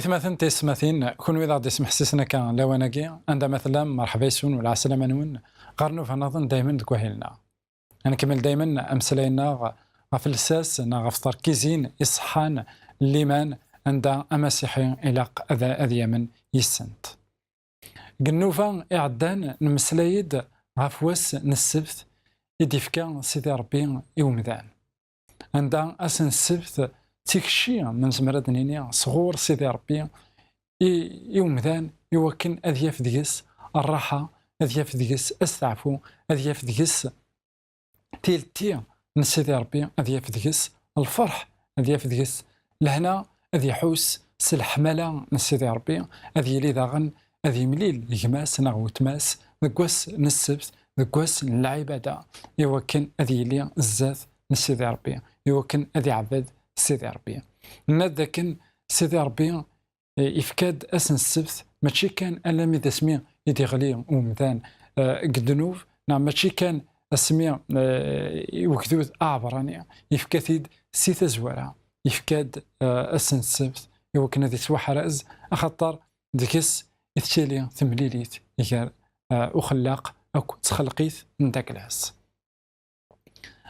إثماثن تسمثين كون وإذا غادي يسمح سيسنا كان لواناكي عندها مثلا مرحبا يسون ولا عسلامة نون قارنو فنظن دايما دكوهيلنا أنا كمل دايما أمسلينا غف الساس نا غف تركيزين إصحان الليمان عندها أمسيحي إلى أذ يمن يسنت قنوفا إعدان نمسلايد غف واس نسبت يديفكا سيدي ربي يومدان عندها أسن السبت تيكشي من زمرد نينيا صغور سيدي ربي يومدان يوكن أذياف ديس الراحة أذياف ديس أستعفو أذياف ديس تيلتي من سيدي ربي أذياف ديس الفرح أذياف ديس لهنا أذي حوس سلحملة من سيدي ربي أذي لي داغن أذي مليل يجماس نغوت ماس ذكواس نسبت ذكواس العبادة يوكن أذي لي الزاث من سيدي ربي يوكن أذي عباد سيدي ربي نذاكن سيدي ربي يفكاد أسن السبت ماشي كان ألمي ذا سمي يدي غلي ومثان قدنوف نعم ماشي كان اسمي وكذوذ أعبراني يفكاثيد سيث زوارا يفكاد أسن السبت يوكن ذي سواح رأز أخطر ديكس يتشيلي ثمليليت يكار أخلاق أو تخلقيت من داك العز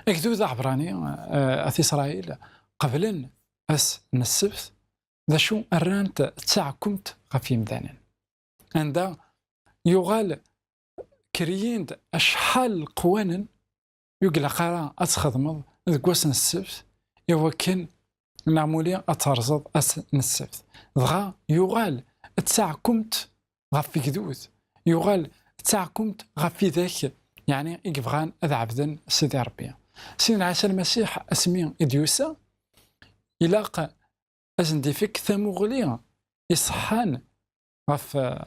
أكذوذ أعبراني أثي إسرائيل قبل أس نسبت ذا شو أرانت تساعكمت غفي مدانا عند يغال كرييند أشحال قوانا يقل قرا أتخدمض ذكواس نسبت يوكن نعمولي أترزض أس نسبت ضغا يغال تساعكمت غفي كذوذ يغال تساعكمت غفي ذاك يعني يقفغان أذ عبدا سيدي ربي سيدنا عيسى المسيح اسمي إديوسا إلاق أزندي فيك ثمغلي إصحان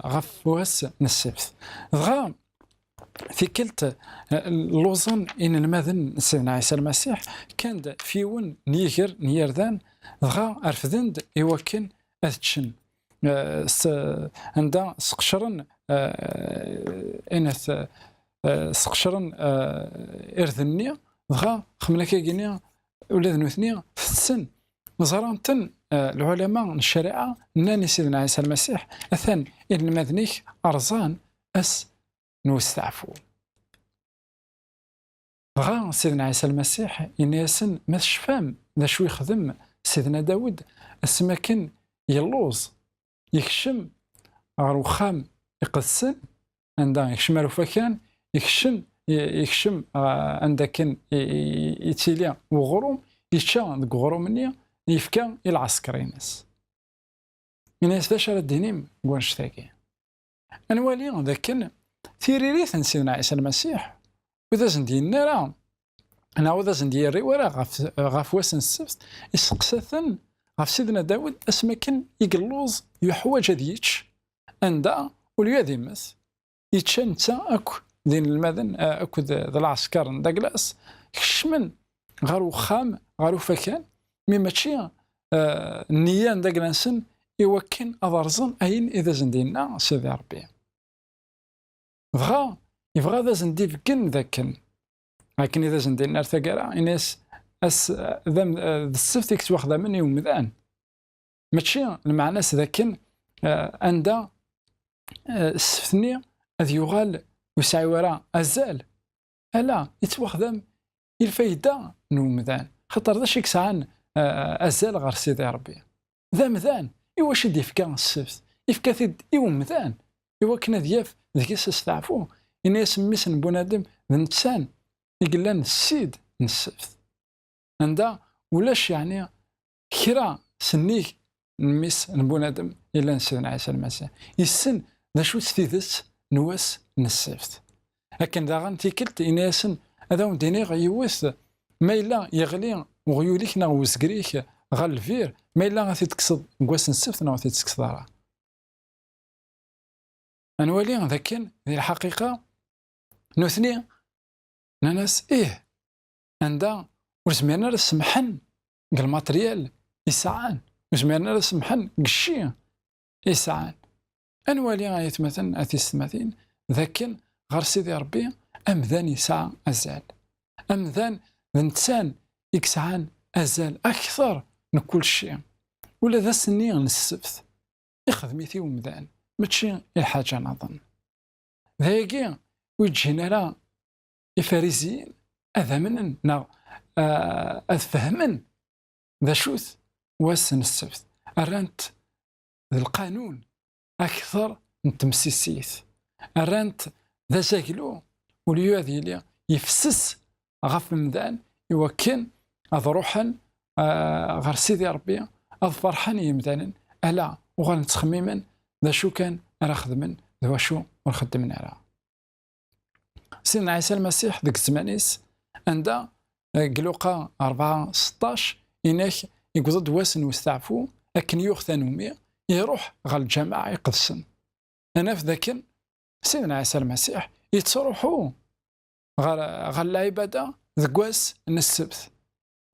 غف واس نسبت ضغا في كلت اللوزن إن المذن سيدنا عيسى المسيح كان فيون نيردان ضغا أرفذند يوكن أذتشن عندها سقشرن إنث سقشرن إرذنية ضغا خملكا جينيا ولاد نوثنية في السن زرانتن العلماء الشريعة ناني سيدنا عيسى المسيح أثان إن المذنيك أرزان أس نوستعفو غا سيدنا عيسى المسيح إن ياسن ماش فام ذا شو يخدم سيدنا داود السماكن يلوز يكشم غروخام يقدسن عندها يكشم رفاكان يكشم عندك يتيليا وغروم يتشا ديك غرومنيا يفكا العسكرينس الناس ذاش على الدينيم كونش تاكي انوالي ذاك تيريريث سيدنا عيسى المسيح وذا زندينا راه انا وذا زنديري ورا غاف واسن السبت يسقسثن غاف سيدنا داود اسمكن يقلوز يحواج هذيتش عندها وليا مس يتشن تا اكو دين المدن اكو ذا العسكر داكلاس كشمن غارو خام غارو فكان مي ماشي النيان داكلاسن يوكن أضرزن أين إذا زندينا سيدي ربي يبغى ذا زندي فكن ذاكن لكن إذا زندينا ارتقرا الناس ذم السفت يكتواخذ مني ومذان ماشي المعنى ذاكن عند السفتني أذ يغال ويسعي وراء أزال ألا يتواخذ الفايدة نومذان خاطر ذا شيك ساعان أزال غير سيدي ربي ذا مذان إواش يفكا السفت يفكا ثيد يومذان إوا كنا دياف ذيك استعفوه إن يسميس بنادم ذنتسان يقلان السيد نسفت عندها ولاش يعني كرا سنيك نميس بنادم إلا سيدنا عيسى المسيح يسن ذا شو تثيثس نواس نسفت لكن داغن تيكلت إناسن هذا وديني غيوث ما إلا يغلي وغيوليك نغوز كريك غالفير ما إلا غادي تكسد كواس نسفت نا غادي تكسد راه أنوالي ذاكن ذي الحقيقة نوثني ناس عندها وزميرنا رسمحن قال الماتريال يسعان وزميرنا رسمحن قشي يسعان أنوالي آية مثلا أتيستماتين ذاكن غير سيدي ربي أمذان يسعى أزال أمذان ذنتسان يكسعان أزال أكثر من كل شيء ولا ذا سني السبت يخدميتي ومذان ماشي الحاجة نظن ذاكي ويجينا لا الفارسيين أذا منن أفهمن ذا شوث واسن السبت أرانت القانون أكثر من تمسيسيث أرانت ذا زاكلو وليو هذه لي يفسس غف مدان يوكن أضروحا غير سيدي ربي أظفرحان يمدانا ألا وغنتخميما ذا شو كان راه خدمن ذا شو ونخدمن على سيدنا عيسى المسيح ذاك الزمانيس عندها قلوقا 4:16 إناك يقصد واسن ويستعفو لكن يوختنومي يروح غا الجماعة يقدسن أنا في ذاك سيدنا عيسى المسيح يتصرحوا غا العبادة ذاك واس السبت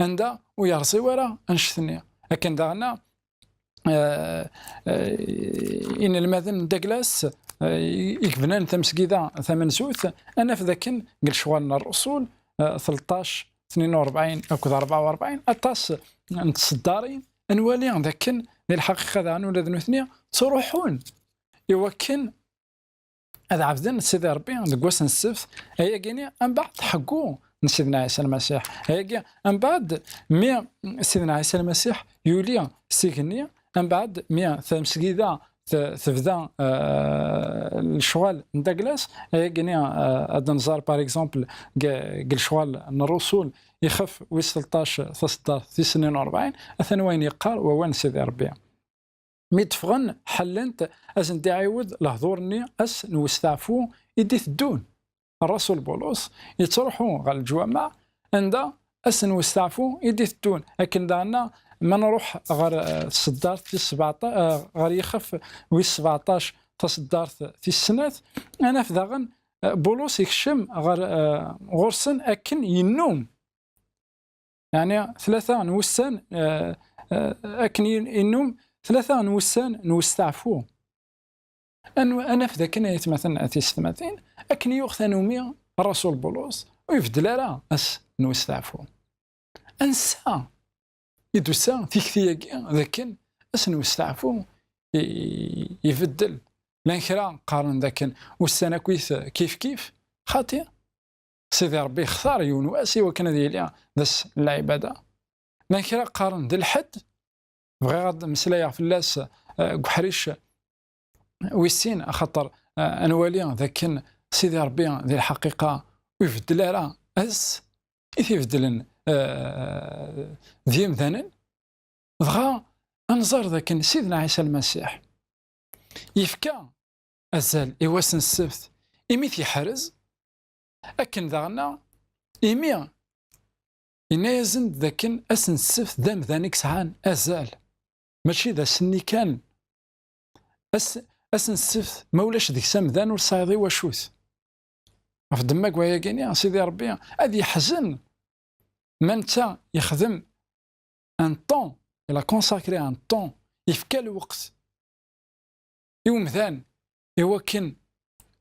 عندها ويرسي ورا انشثني لكن داغنا إن المذن داكلاس يكفنان تمسكيدا ثمن سوث أنا في ذاك قال شوالنا الرسول 13 42 أو 44 أطاس نتصدارين أنوالي ذاك الحقيقة ذا ولاد نثنيا تروحون يوكن هذا عبدنا سيدي ربي ذاك واسن السبت هي كيني من بعد حقو سيدنا عيسى المسيح هي من بعد سيدنا عيسى المسيح يولي سيكنيا من بعد ثمسكيدا تبدا الشوال نداكلاس كاين هذا نزار باغ اكزومبل قال شوال الرسول يخف و 16 تصدر في 42 اثن وين يقار وين سيدي ربي ميتفغن حلنت از ندي عيود لهضورني اس نوستعفو يديت الدون الرسول بولس يتروحوا غا الجوامع عند اس نوستعفو يديت الدون لكن دانا ما نروح غير تصدرت في 17 غير يخف و 17 تصدرت في السنات انا في داغن بولس يكشم غير غرسن اكن ينوم يعني 3 نوسان اكن ينوم 3 نوسان نوستعفو انا في ذاك نيت مثلا اتيستماتين اكن يوختنومي الرسول بولس ويفدل راه اس نوستعفو انسى يدوسا تيكثيا ذاك اسنو يستعفو يفدل لان كرا قارن ذاك والسنه كويس كيف خاطئ سيدي ربي اختار يونواسي وكان ديالي داس العباده لان كرا قارن ذا الحد بغى غاد مسلايا في اللاس كحريش ويسين خاطر انوالي ذاك سيدي ربي ذي الحقيقه ويفدل راه اس يفدلن ذي مثلا بغا انظر ذاك سيدنا عيسى المسيح يفكى ازال يواسن السبت إميت يحرز أكن ذانا إمي ينازن ذاكن أسن السبت ذا مذانيك سعان أزال ماشي ذا سني كان أسن السبت مولاش ذيك سامذان ورصايضي وشوث في دماك ويا كيني سيدي ربي هذا يحزن من تا يخدم ان طون إلا كونساكري ان طون يفكى الوقت يومذان يوكن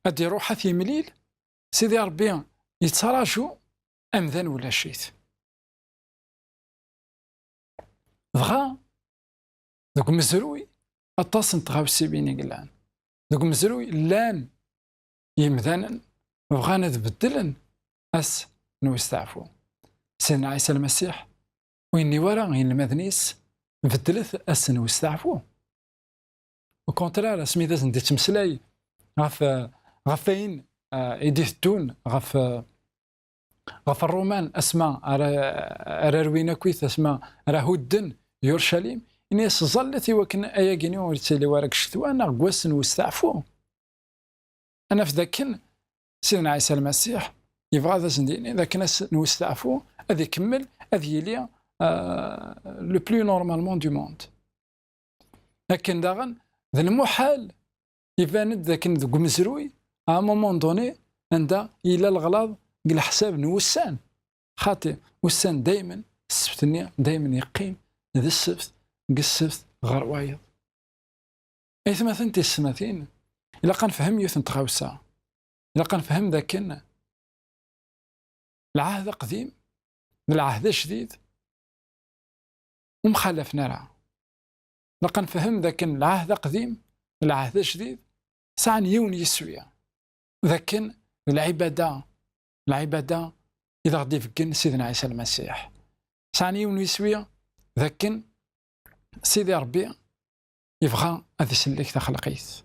أدي روحه في مليل سيدي ربي يتراجو أمذان ولا شيت بغا دوك مزروي أطاسن تغاوسي بيني قلان دوك مزروي لان يمذانا بغانا تبدلن أس نوستعفو سيدنا عيسى المسيح ويني ورا غين المذنيس بدلت أس نوستعفو وكونترار سميتها ندي تمسلاي غفاين يديثتون غف الرومان اسماء راه روينا كويث اسماء راه هدن يورشليم إنيس ظلت وكن ايا كيني ورتلي وراك شتوا انا غواسن واستعفو انا في ذاك سيدنا عيسى المسيح يبغى ذا زنديني ذاك ناس نوستعفو هذا يكمل هذا يلي لو بلو نورمالمون دو موند لكن داغن ذا المحال يبان ذاك ذوك مزروي ا مومون دوني عند إلى الغلاظ قل حساب نوسان خاطر وسان دائما السبت دائما يقيم ذا السبت السبت غير وايض ايثما ثنتي السماثين إلا كنفهم يوث نتغاوسا إلا كنفهم ذاك العهد قديم العهد جديد ومخالفنا راه إلا كنفهم ذاك العهد قديم العهد جديد ساعة يون يسويا ذاك العبادة إذا غادي فكن سيدنا عيسى المسيح ساعة يون يسويا ذاك سيدي ربي يبغى هذا يسلك تخلقيت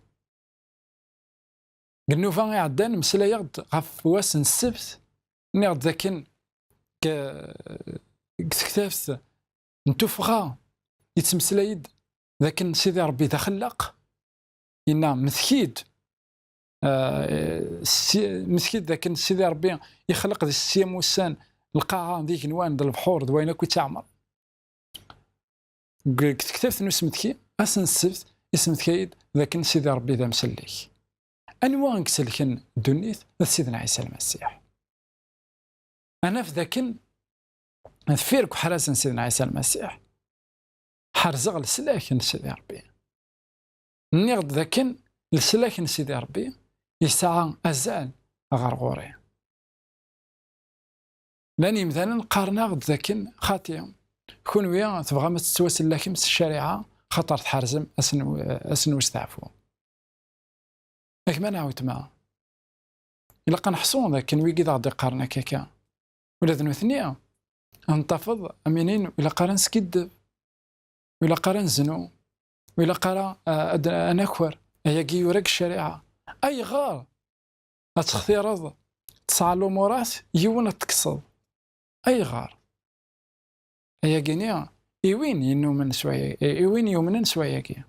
قلنا فان عدان مسلا يغد غف واس السبت نغد ذاك كتكتافت نتوفغا يتمسلايد ذاك سيدي ربي تخلق إنا مثكيد مثكيد ذاك سيدي ربي يخلق ذي السيام والسان القاعة ذيك نوان ذا البحور دوينا كي تعمر كتكتافت نسمتكي أسن السبت اسم كايد ذاك سيدي ربي ذا مسلك أنواع نكسلكن دنيت سيدنا عيسى المسيح أنا في ذاك نفيرك حراسن سيدنا عيسى المسيح حرزغ لسلاك سيدي ربي نغد ذاك لسلاك سيدي ربي يسعى أزال غرغوري لاني مثلا قارنا غد ذاك خاطئ كون ويا تبغى ما تتواسل لكم الشريعة خطر تحرزم أسن وستعفو لكن ما نعاود معاه إلا كنحصون ذاك ويكي غادي قارنا كاكا ولا ذنو ثنية نتفض أمينين وإلا قارن سكيد وإلا قارن زنو وإلا قارن أناكور هياكي يوريك الشريعة أي غار أتختيرض تسعى الأمورات يوون تكسض أي غار هياكينيا إيوين ينومن شوية إيوين يومن شوية كي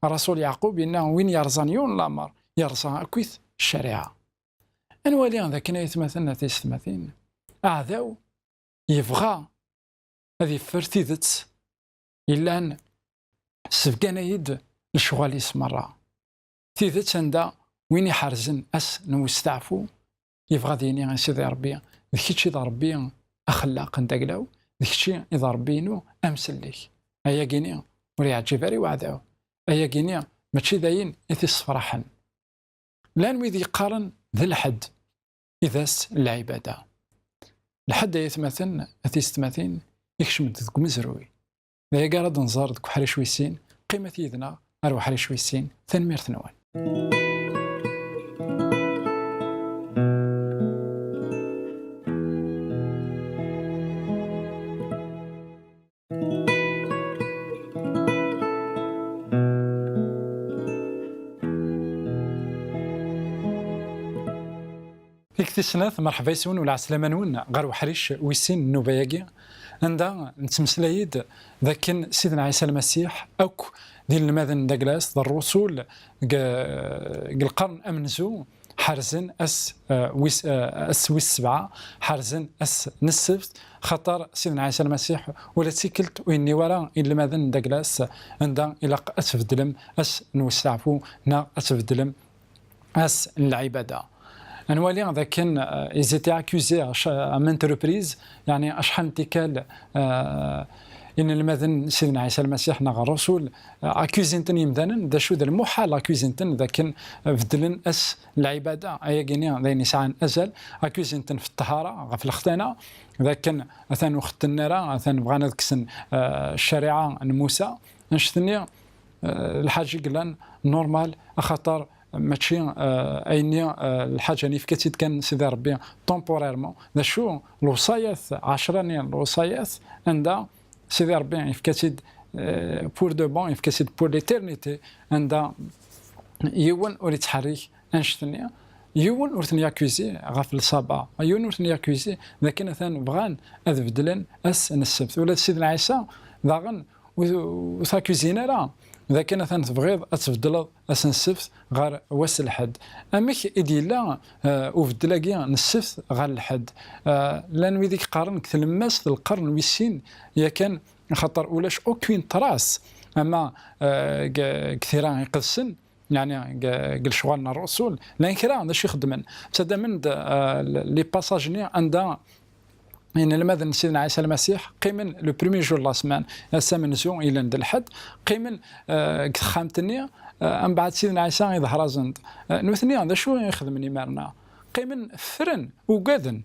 الرسول يعقوب إنه وين يرزان يون لامر يرزان أكويث الشريعة أنوالي ذاك يتمثلنا تيستمثين أعداو يبغى هذه فرتيدت إلا أن سبقنا يد الشغال مرة تيدت عند وين يحرزن أس نوستعفو يبغى ديني عن سيدي ربي ذكيتشي ذا ربي أخلاق ندقلاو ذكيتشي إذا ربينو أمسلك أيا كينيا وريع جباري وعداو أيا كينيا ماشي داين إثيس فرحا لان ويدي يقارن ذا الحد إذاس العبادة الحد يتمثل أثيستماثين يكشمد ذك مزروي ذا يقارد نزار ذك حري شويسين قيمة يدنا أروح حري شويسين ثنمير ثنوان تسناث مرحبا يسون ولا عسلامة نون غير وحريش ويسين النوباياكي عندها نتمسلايد ذاك سيدنا عيسى المسيح أوك ديال الماذن داكلاس ذا الرسول القرن أمنزو حرزن ويس سبعة حرزن نسفت خطر سيدنا عيسى المسيح ولا تيكلت ويني ورا إلا ماذن داكلاس عندها إلا أتفدلم نوستعفو نا أتفدلم العبادة أنوالي ذاك كان إزيتي أكوزي أمانت ريبريز يعني أشحال تيكال إن المذن سيدنا عيسى المسيح نغ الرسول أكوزينتن يمدانا دا شو دا المحال أكوزينتن ذا كان فدلن العبادة أيا كينيا ذا نسعان أزل أكوزينتن في الطهارة في الختانة ذا كان أثان وخت النار أثان بغانا ذكسن الشريعة موسى نشتني الحاج قلان نورمال أخطر ماشي أيني الحاجة اللي فكتيت كان سيدي ربي طومبوريرمون ذا شو الوصايات 10 الوصايات عندها سيدي ربي فكتيت بور دو بون فكتيت بور ليترنيتي عندها يون وريت تحريك انشتني يون ورثني اكوزي غاف الصبا يون ورثني اكوزي لكن ثان بغان اذ بدلن السبت ولا سيدنا عيسى ضاغن وثاكوزينا لا إذا كان ثان تبغيض أتفضل السبت غير واس الحد أميك إدي لا وفدلاكي السبت غير الحد لأن ويديك قارن كتلماس القرن ويسين يا كان خطر ولاش أوكين تراس أما كثيرا يقدسن يعني قال شغالنا الرسول لا كرا باش يخدمن تدا من لي باساج عندها يعني لماذا سيدنا عيسى المسيح قيمن لو بريمي جور لا سمان الثامن زون الى ند الحد قيمن خامتني من بعد سيدنا عيسى يظهر زند نوثني هذا شو يخدمني مارنا قيمن فرن وقاذن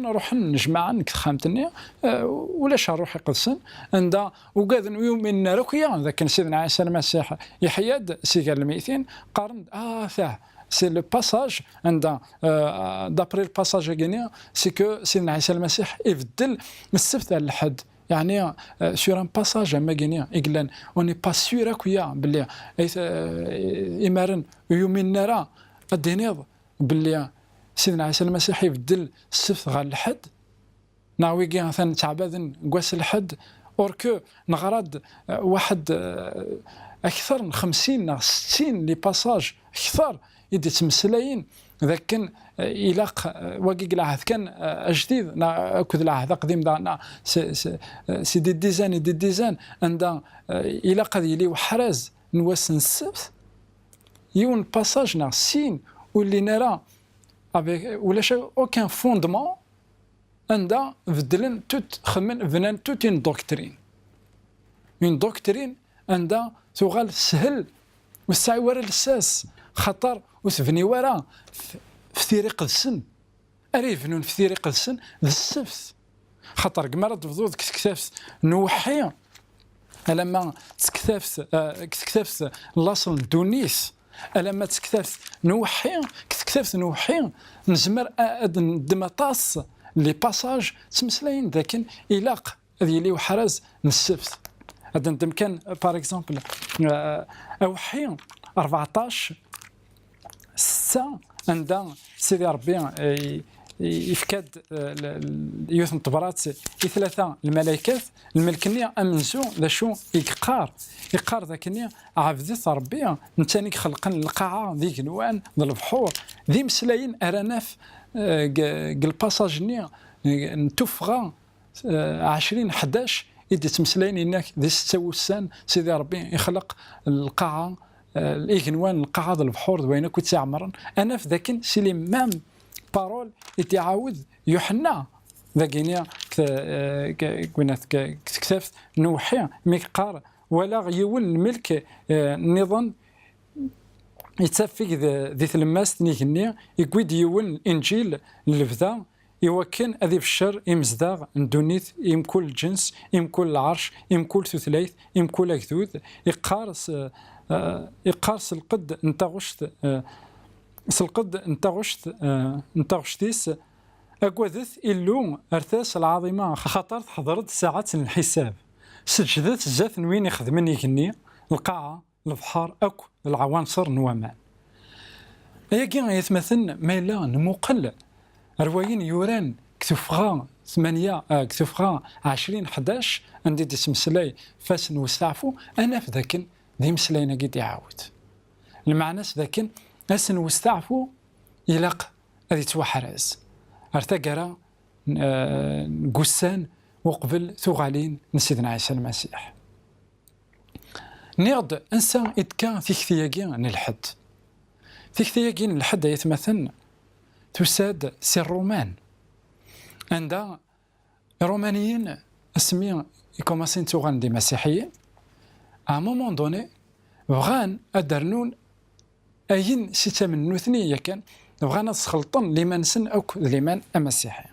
نروح نجمع خامتني ولاش نروح يقدسن عند وقاذن يومنا ركيا ذاك سيدنا عيسى المسيح يحيد سيقال الميتين قارن ثاه سي لو باساج عند دابري الباساج غينيا سي كو سيدنا عيسى المسيح يبدل السبت على الحد يعني سور ان باساج اما غينيا يقلن اوني با سور كويا باللي يمارن يومنا راه الدينيض باللي سيدنا عيسى المسيح يبدل السبت غير الحد ناوي كاع ثان تعبادن قواس الحد اوركو نغرد واحد اكثر من 50 أو 60 لي باساج اكثر يدي تمسلاين ذاك كان يلاق واقيق العهد كان جديد اكد العهد قديم دانا سي دي ديزان عند يلاق لي وحراز نواسن السبت يون باساج نا سين واللي نرى ولا شيء aucun fondement عندها بدلن توت خمن فنان توت اون دوكترين عندها تغال سهل وسعي ورا الساس خطر وسفني ورا في طريق السن اريفنون في طريق السن السفت خطر قمرة فضوض كتكتفت نوحي لما تكتفت لاصل دونيس لما تكتفت نوحي نزمر دمطاس لي باساج تمسلاين ذاك يلاق اللي وحراز نسفت هذا ندم كان بار اكزومبل اوحي 14 ساعه عند سيدي ربي يفكاد يوث الطبرات ثلاثه الملائكات الملكنيه امنسو ذا شو يقار ذاكني عبدت ربي نتاني خلقن القاعه ذيك نوان ذا البحور ذي مسلاين اراناف الباساج ني نتوفغا 2011 يدي تمسلاين انك ذي 6 سيدي ربي يخلق القاعه الايغنوان القاعه ذا البحور وين كنت عمرا انا في ذاك سي لي مام بارول يتعاود يوحنا ذاكينيا كونات كتكتفت نوحي ميقار ولا غيول الملك النظام يتفق ذي ثلماس نيغني يقويد يول الانجيل البدا يوكن اذي بالشر يمزداغ ندونيت يمكل الجنس يمكل العرش يمكل ثلاث يمكل اكذوذ يقارس القد انت غشت سلقد انت غشتيس اكوذث إلو ارثاس العظيمه خاطر حضرت ساعات الحساب سجدت زات وين يخدمني يغني القاعه البحر اكو العوانصر نوامان ياكي يتمثل ميلا نموقل روايين يوران كتفغا 20 11 عندي دي مسلاي فاسن وستعفو انا في ذاك ذي مسلاينا قد يعاود المعنى ذاك اسن وستعفو يلاق هذه توحرز ارتقرا قسان وقبل ثغالين سيدنا عيسى المسيح نيض انسان اتكا في كثياقين الحد في كثياقين الحد يتمثل تساد سي الرومان عند الرومانيين اسمي يكوماسين توغان دي مسيحيين ا مومون دوني بغان ادرنون اين سيتا من نوثنية كان بغانا تسخلطن لمن سن او لمن المسيحي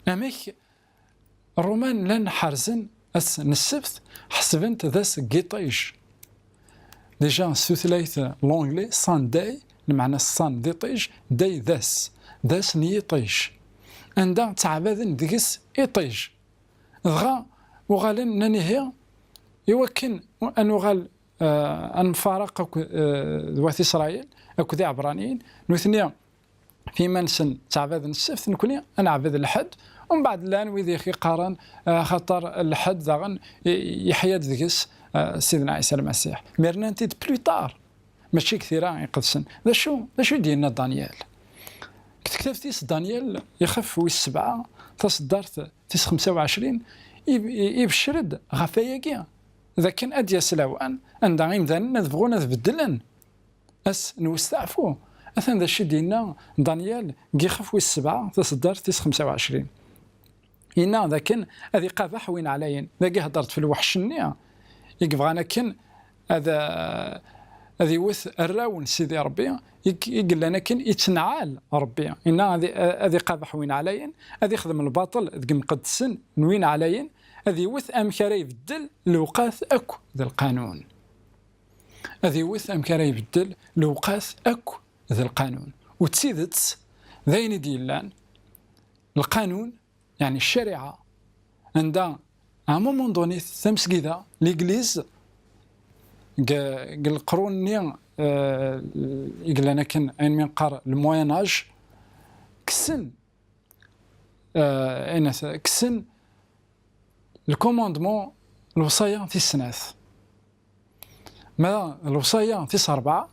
اميك الرومان لان حارزن اس نسبت حسبنت ذاس قيطيج ديجا سوثلايث لونغلي سان داي المعنى الصان دي طيج داي ذاس ني طيج عندها تعبادن ديكس يطيج دغا وغالن نانيهي يوكن ان وغال ان فارق ذوات اسرائيل اكو ذي عبرانيين نوثنيا في منسن تعبادن السفت نكوني انا عبد الحد ومن بعد الان ويذي قارن خطر الحد ذاغن يحيى ديكس سيدنا عيسى المسيح ميرنانتيد بلوطار ماشي كثيرة يقدسن ذا شو ديالنا دانيال كتكتفتيس دانيال يخف ويس 7 تصدرت تيس 25 يبشرد غفاياكيا لكن اديا سلاوان عندها غيمدان نبغونا نبدلن اس نوستعفو اثن ذا الشيء ديالنا دانيال كيخف ويس 7 تصدر تيس 25 إنا ذاكن هذه قابح وين عليا ذاك هضرت في الوحش النية يبغانا كن هذه وث الراون سيدي ربي يقول لنا كن يتنعال ربي إنا هذه قابح وين عليا هذه يخدم الباطل ذك مقدسن نوين عليا هذه وث أمكاري يبدل لوقاث أكو ذا القانون هذه وث أمكاري يبدل لوقاث أكو ذا القانون وتسيدت ذين ديلان القانون يعني الشريعة عندها مومون دوني ثمس كذا ليغليز القرون ني يقول لنا كان أين من قار المويناج كسن كسن الكوموندمون الوصاية في السناث ما الوصاية في 4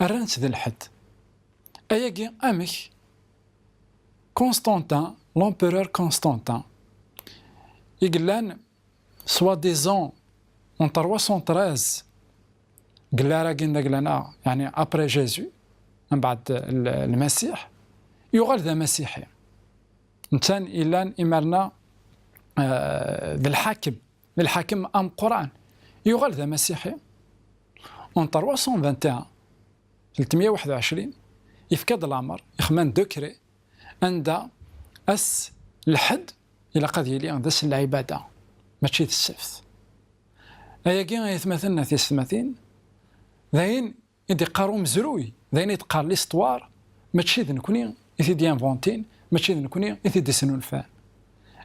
الرنس ذي الحد أياكي أمك كونستانتين l'empereur Constantin يقول لنا soi-disant en 313 قال لنا يعني après Jésus من بعد المسيح يغال ذا مسيحي إنسان إلان إمرنا بالحاكم أم قرآن يغال ذا مسيحي en 321 321 يفقد العمر يخمان دوكري عند أس الحد إلى قد يلي ذس العبادة ماشي السفت أياكي يتمثلنا في السماثين ذاين يدي قارو مزروي ذاين يتقار ليستوار ماشي ذا نكوني إثي ديان فونتين ماشي ذا نكوني إثي دي سنون فان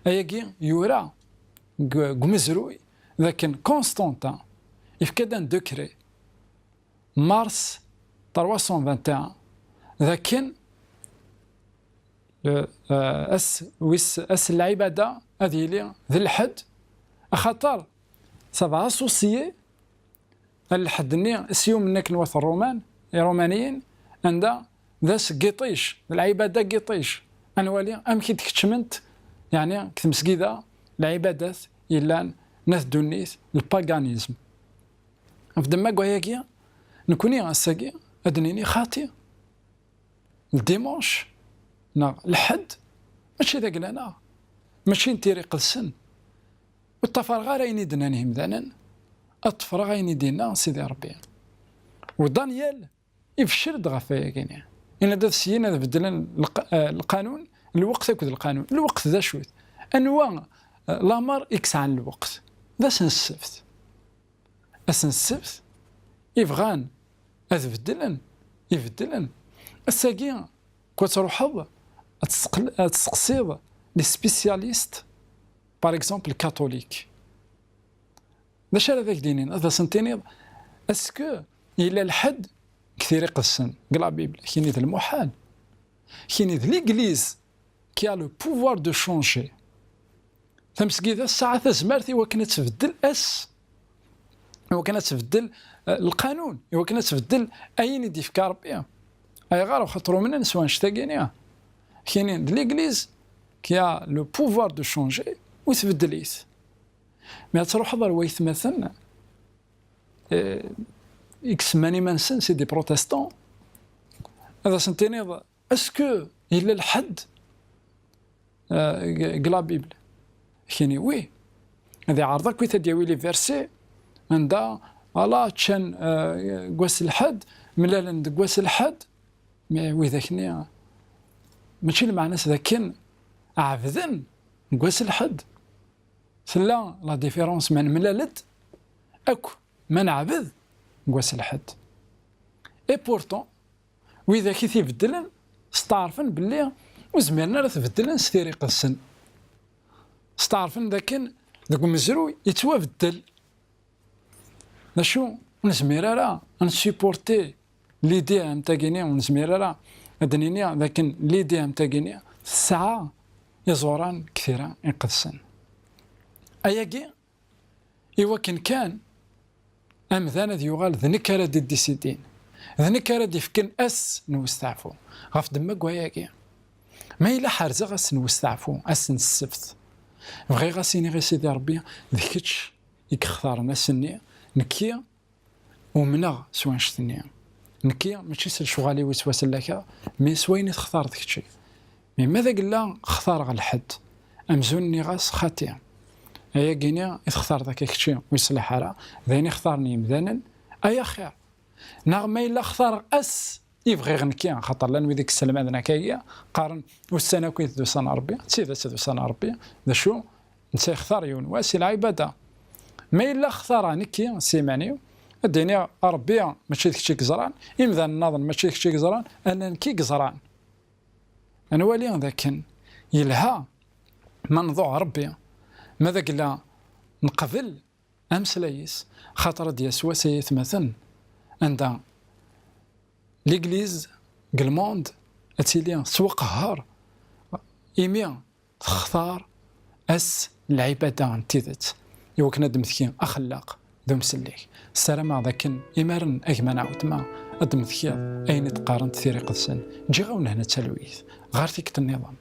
أياكي يورا مزروي لكن كونستانتين يفكدان دوكري مارس 321 لكن أس العبادة هذه لي ذي الحد أخطر سافا أسوسيي الحد ني سيوم منك نواث الرومانيين عند ذاس قيطيش العبادة قيطيش أنا ولي أمكي تكتشمنت يعني كتمسكيدا العبادات إلا ناث دونيث الباغانيزم في دماغ وياكيا نكوني غاساكي أدنيني خاطي الديمونش الحد ماشي ذاك لنا ماشي نتيري قلسن والتفرغ رايني دنانهم ذانا التفرغ رايني دينا سيدي ربي ودانيال يفشل دغفايا كينيا إن داف سينا بدلن القانون الوقت أكد القانون الوقت ذا شويت أنواع لامر إكس عن الوقت ذا سن السبت يفغان أذ يبدلن الساقين كنت تروح تسقسيض لي سبيسياليست باغ اكزومبل كاثوليك باش هذاك دينين هذا سنتينيض اسكو الى الحد كثير يقسن قال بيبل كاين ذا المحال كاين ذا ليغليز كي ا لو بوفوار دو شونجي تمسكي ذا الساعه تزمرتي وكانت تبدل وكانت تبدل القانون وكانت تبدل اين يدي في ربي اي غير خاطروا منا نسوا نشتاقين كاينين ليغليز كي لو بوفوار دو شونجي وتبدليت مي تروح حضر ويتمثلنا اكس ماني مانسن سي دي بروتستون هذا سنتيني اسكو الا الحد قلا بيبل كايني وي هذه عارضه كي تديوي لي فيرسي عندها الا تشان قواس الحد ملال قواس الحد مي وي ذاكني ماشي المعنى ذاكن عبدن قواس الحد سلا لا ديفيرونس من ملالت اكو من عبد قواس الحد اي بورتون واذا كي تيبدلن استعرفن باللي وزميرنا راه تبدلن ستيري قسن استعرفن ذاكن ذاك مزروي يتوبدل نشو نزمير راه نسيبورتي ليدي نتاع كينيا ونزمير راه ادنيني لكن ليدي نتاع كينيا الساعه يزوران كثيرا ينقدسن اياكي ايوا كان امذان ذي يغال ذنك راه دي ديسيدين ذنك راه يفكن اس نوستعفو غاف دمك وياكي ما الا حارزه غاس نوستعفو اس السبت بغي غاسيني غي سيدي ربي ذكتش يكختار ناسني نكي ومنا سوان شتني نكي ماشي سل شغالي وسواس لك مي سوين تختار داك الشيء مي ماذا قلا اختار غا الحد امزوني غاس خاتي هيا كينيا يختار داك الشيء ويصلح على ذاني اختارني مذانا اي خير نغمه الا اختار يبغي غنكي خاطر لان ديك السلام عندنا كايا قارن والسنه كويت دو سنه ربي تسيد دو سنه ربي ذا شو انت يختار يون واسي العباده ما الا اختار نكي سيماني الدنيا ربي ماشي داكشي كزران يمذا النظر ماشي داكشي كزران انا نكي كزران انا والي ذاك يلها منظور ربي ماذا قلا نقبل امس ليس خاطر ديال سواسيه مثلا عندها ليغليز كالموند اتيليان سوا قهار ايميا تختار العباده نتيذت يوك ندم ثكين اخلاق ذو مسليك السلام ذاك إمارن أجمع عوتما أدم ثكيا أين تقارن تثيري قدسن جي غاونا هنا تلويث غير فيك النظام